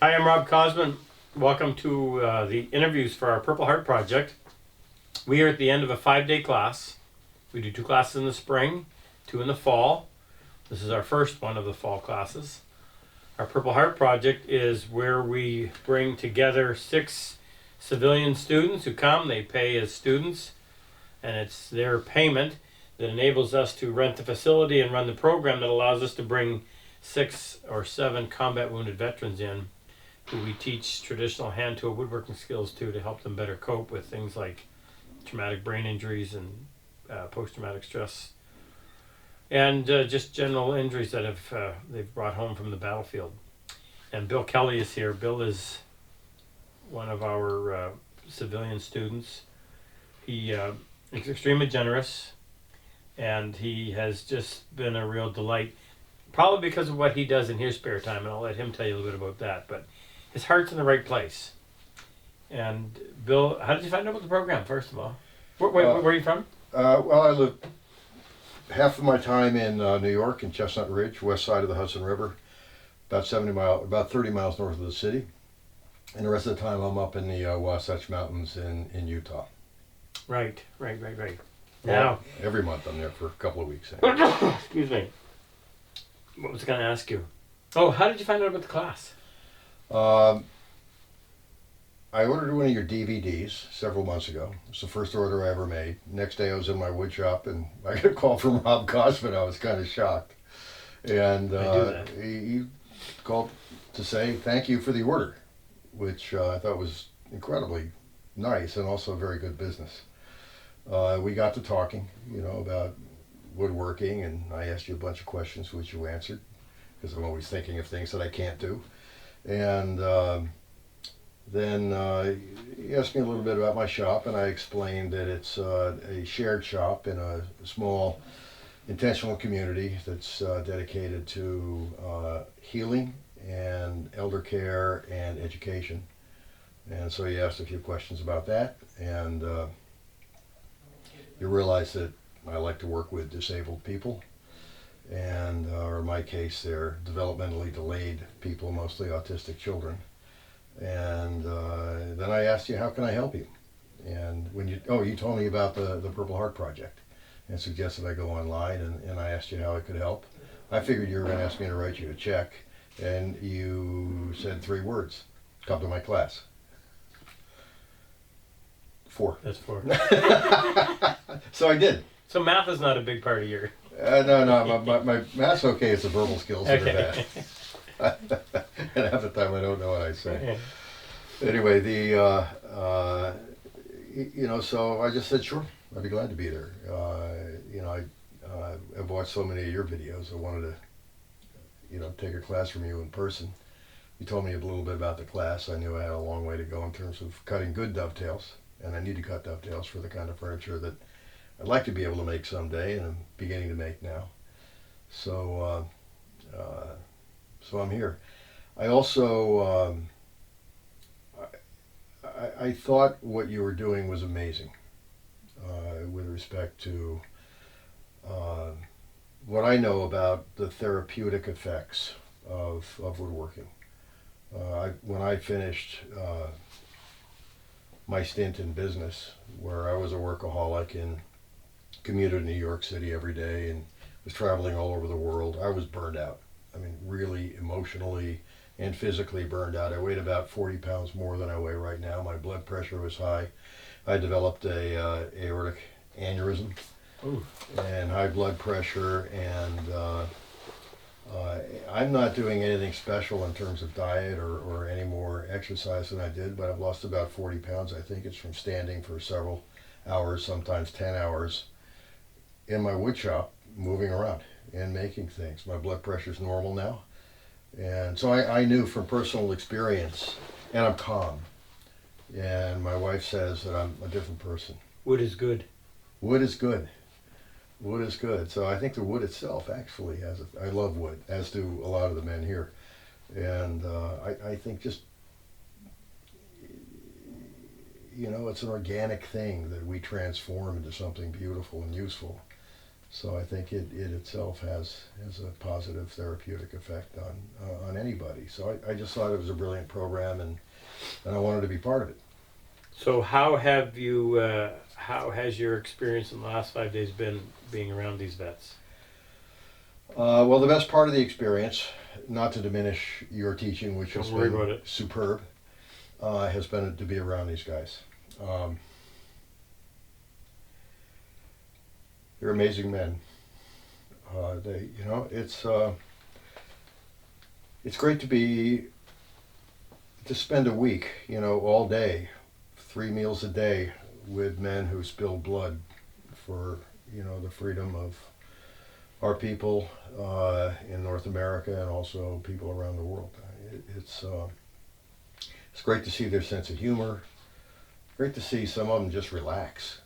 Hi, I'm Rob Cosman. Welcome to the interviews for our Purple Heart Project. We are at the end of a 5-day class. We do 2 classes in the spring, 2 in the fall. This is our first one of the fall classes. Our Purple Heart Project is where we bring together 6 civilian students who come. They pay as students, and it's their payment that enables us to rent the facility and run the program that allows us to bring 6 or 7 combat wounded veterans in who we teach traditional hand tool woodworking skills to help them better cope with things like traumatic brain injuries and post-traumatic stress and just general injuries that they've brought home from the battlefield. And Bill Kelly is here. Bill is one of our civilian students. He is extremely generous, and he has just been a real delight, probably because of what he does in his spare time, and I'll let him tell you a little bit about that. But his heart's in the right place. And Bill, how did you find out about the program, first of all? Where are you from? Well, I lived half of my time in New York in Chestnut Ridge, west side of the Hudson River, about 30 miles north of the city. And the rest of the time I'm up in the Wasatch Mountains in Utah. Right. Well, Now, every month I'm there for a couple of weeks. excuse me. What was I going to ask you? Oh, how did you find out about the class? I ordered one of your DVDs several months ago. It's the first order I ever made. Next day I was in my wood shop and I got a call from Rob Cosman. I was kind of shocked. And he called to say thank you for the order, which I thought was incredibly nice and also very good business. We got to talking, about woodworking, and I asked you a bunch of questions which you answered, because I'm always thinking of things that I can't do. And then he asked me a little bit about my shop, and I explained that it's a shared shop in a small intentional community that's dedicated to healing and elder care and education. And so he asked a few questions about that, and you realize that I like to work with disabled people, and or in my case they're developmentally delayed people, mostly autistic children. And then I asked you, how can I help you? And when you told me about the Purple Heart Project and suggested I go online, and I asked you how I could help. I figured you were going to ask me to write you a check, and you said 3 words: come to my class. 4. That's 4. So I did. So math is not a big part of your... No, my math's okay. It's the verbal skills that Okay. are bad. And half the time I don't know what I say. Anyway, so I just said, sure, I'd be glad to be there. I've watched so many of your videos. I wanted to, take a class from you in person. You told me a little bit about the class. I knew I had a long way to go in terms of cutting good dovetails, and I need to cut dovetails for the kind of furniture that I'd like to be able to make someday, and I'm beginning to make now. So I'm here. I also, I thought what you were doing was amazing with respect to what I know about the therapeutic effects of woodworking. When I finished my stint in business, where I was a workaholic and commuted in New York City every day and was traveling all over the world, I was burned out. I mean, really emotionally and physically burned out. I weighed about 40 pounds more than I weigh right now. My blood pressure was high. I developed a aortic aneurysm. Ooh. And high blood pressure, and I'm not doing anything special in terms of diet or any more exercise than I did, but I've lost about 40 pounds. I think it's from standing for several hours, sometimes 10 hours, in my wood shop, moving around and making things. My blood pressure's normal now. And so I knew from personal experience, and I'm calm. And my wife says that I'm a different person. Wood is good. Wood is good. Wood is good. So I think the wood itself actually I love wood, as do a lot of the men here. And I think just, it's an organic thing that we transform into something beautiful and useful So I think it itself has a positive therapeutic effect on anybody. So I just thought it was a brilliant program, and I wanted to be part of it. So how has your experience in the last 5 days been being around these vets? Well, the best part of the experience, not to diminish your teaching, which has Don't worry about been it. superb, has been to be around these guys. They're amazing men. It's great to spend a week, all day, 3 meals a day with men who spill blood for, the freedom of our people in North America and also people around the world. It's great to see their sense of humor. Great to see some of them just relax.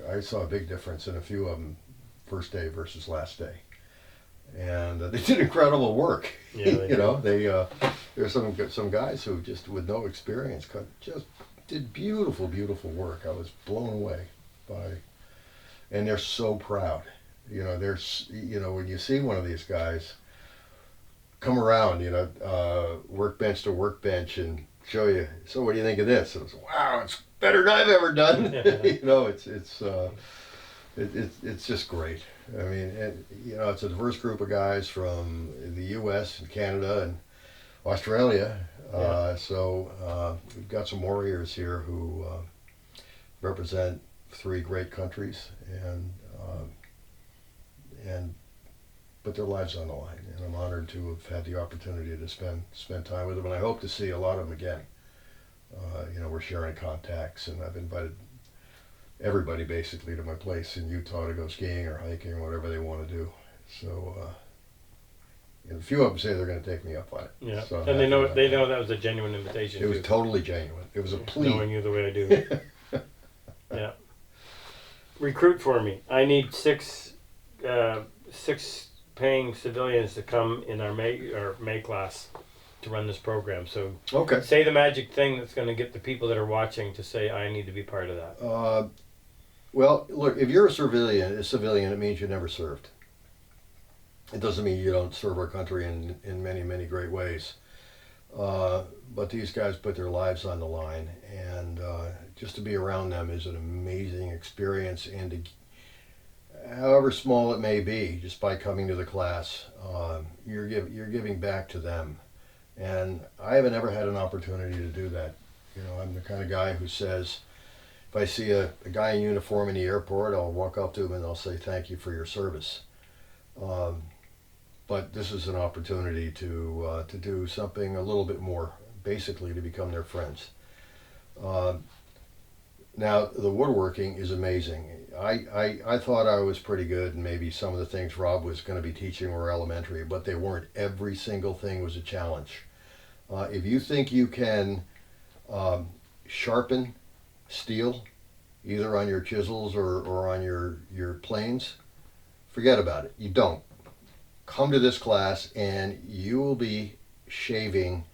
I saw a big difference in a few of them first day versus last day, and they did incredible work. Yeah, There's some guys who just with no experience just did beautiful work. I was blown away by, and they're so proud. When you see one of these guys come around, workbench to workbench and show you, so what do you think of this? And it's, wow, it's better than I've ever done. It's just great. I mean, it's a diverse group of guys from the U.S. and Canada and Australia. So we've got some warriors here who represent 3 great countries and put their lives on the line. And I'm honored to have had the opportunity to spend time with them. And I hope to see a lot of them again. We're sharing contacts, and I've invited everybody basically to my place in Utah to go skiing or hiking or whatever they want to do. So a few of them say they're going to take me up on it. Yeah, so and they know that was a genuine invitation. It was totally genuine. It was a plea. Knowing you the way I do. Yeah. Recruit for me. I need 6 paying civilians to come in our May class to run this program. So Okay. say the magic thing that's going to get the people that are watching to say, I need to be part of that. Well, look, if you're a civilian, it means you never served. It doesn't mean you don't serve our country in many great ways. But these guys put their lives on the line, and just to be around them is an amazing experience. And however small it may be, just by coming to the class, you're giving back to them. And I haven't ever had an opportunity to do that. I'm the kind of guy who says, if I see a guy in uniform in the airport, I'll walk up to him and I'll say, thank you for your service. But this is an opportunity to do something a little bit more, basically to become their friends. Now, the woodworking is amazing. I thought I was pretty good, and maybe some of the things Rob was going to be teaching were elementary, but they weren't. Every single thing was a challenge. If you think you can sharpen steel, either on your chisels or on your planes, forget about it. You don't. Come to this class and you will be shaving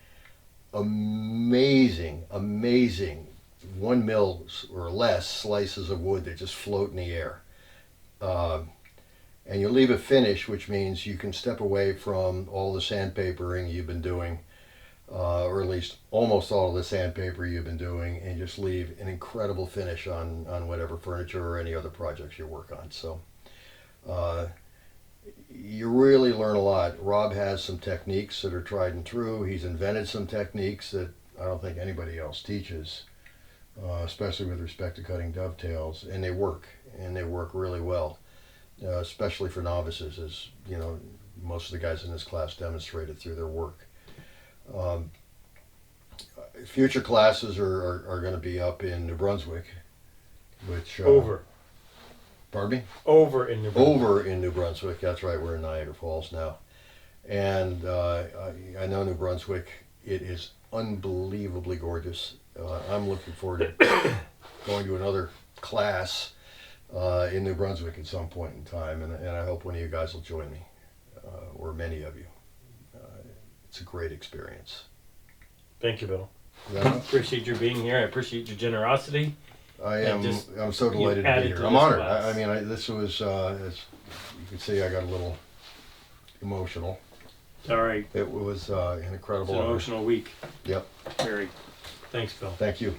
amazing 1 mil or less slices of wood that just float in the air. And you leave a finish, which means you can step away from all the sandpapering you've been doing, or at least almost all of the sandpaper you've been doing, and just leave an incredible finish on whatever furniture or any other projects you work on. So you really learn a lot. Rob has some techniques that are tried and true. He's invented some techniques that I don't think anybody else teaches, especially with respect to cutting dovetails, and they work really well, especially for novices, as most of the guys in this class demonstrated through their work. Future classes are going to be up in New Brunswick, which Pardon me? Over in New Brunswick. Over in New Brunswick. That's right. We're in Niagara Falls now, and I know New Brunswick. It is unbelievably gorgeous. I'm looking forward to going to another class in New Brunswick at some point in time, and I hope one of you guys will join me, or many of you. It's a great experience. Thank you, Bill. Yeah. I appreciate your being here. I appreciate your generosity I'm so delighted to be added here. to I'm this honored. class. I mean, this was, as you could see, I got a little emotional. All right. It was an It's incredible an honor. emotional week. Yep. Very. Thanks, Phil. Thank you.